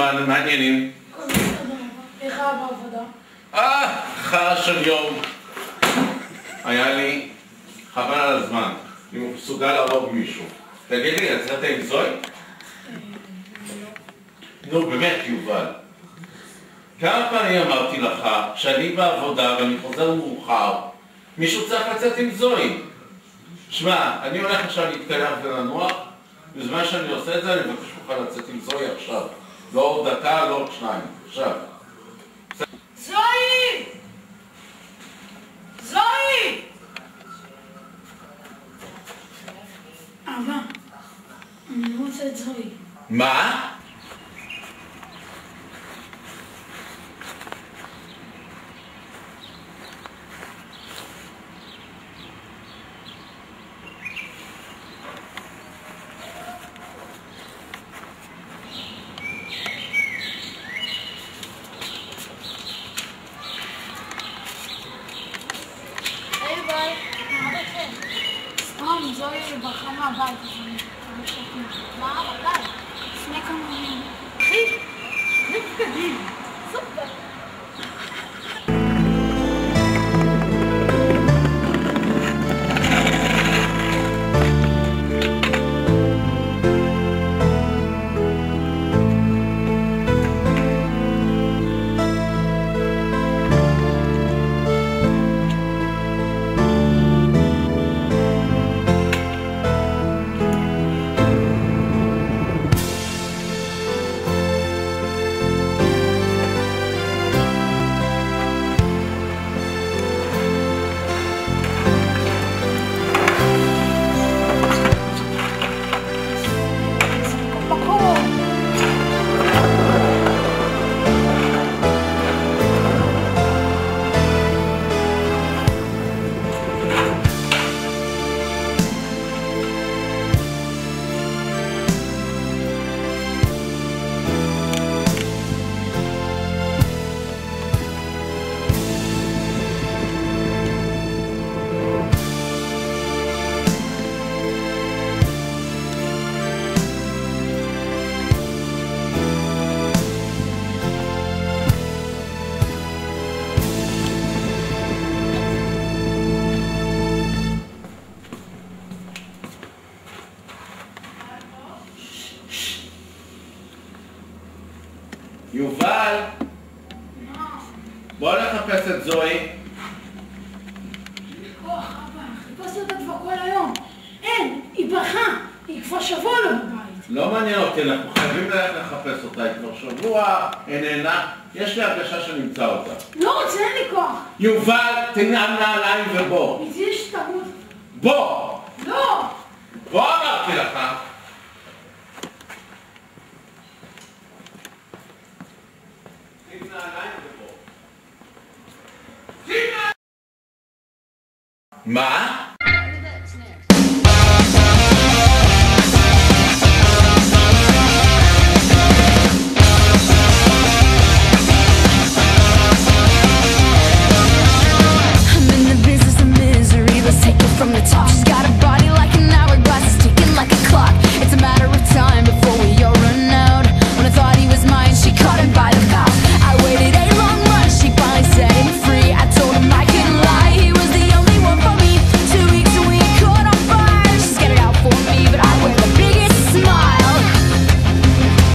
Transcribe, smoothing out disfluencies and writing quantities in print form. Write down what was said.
אהלן, מה העניינים? הכל בסדר, איך בעבודה? חרא של יום. היה לי חבל על הזמן. אני מסוגל להרוג מישהו. תגיד לי, יצאת עם זוי? נו, באמת, יובל. כמה פעמים אמרתי לך שאני בעבודה ואני חוזר מאוחר, מישהו צריך לצאת עם זוי. שמע, אני הולך עכשיו להתקלח ולנוח, בזמן שאני עושה את זה אני מבקש לך לצאת עם זוי עכשיו. לא עוד דקה, לא עוד שניים. עכשיו. זוהי! זוהי! אבא, אני לא רוצה את זוהי. מה? סתם, זוהי ברחה מהבית, אז אני משתתים. מה? מתי? לפני כמה ימים. אחי, זה בגדים. סופר. יובל, בוא לחפש את זוהי. אין לי כוח, אבא, חיפשתי אותה כבר כל היום. אין, היא ברחה. היא כבר שבוע לא בבית. לא מעניין אותי, אנחנו חייבים ללכת לחפש אותה. היא כבר שבוע איננה. יש לי הרגשה שנמצא אותה. לא רוצה, אין לי כוח. יובל, תנעל נעליים ובוא. איתי יש טעות. בוא! לא! בוא אמרתי לך. מה?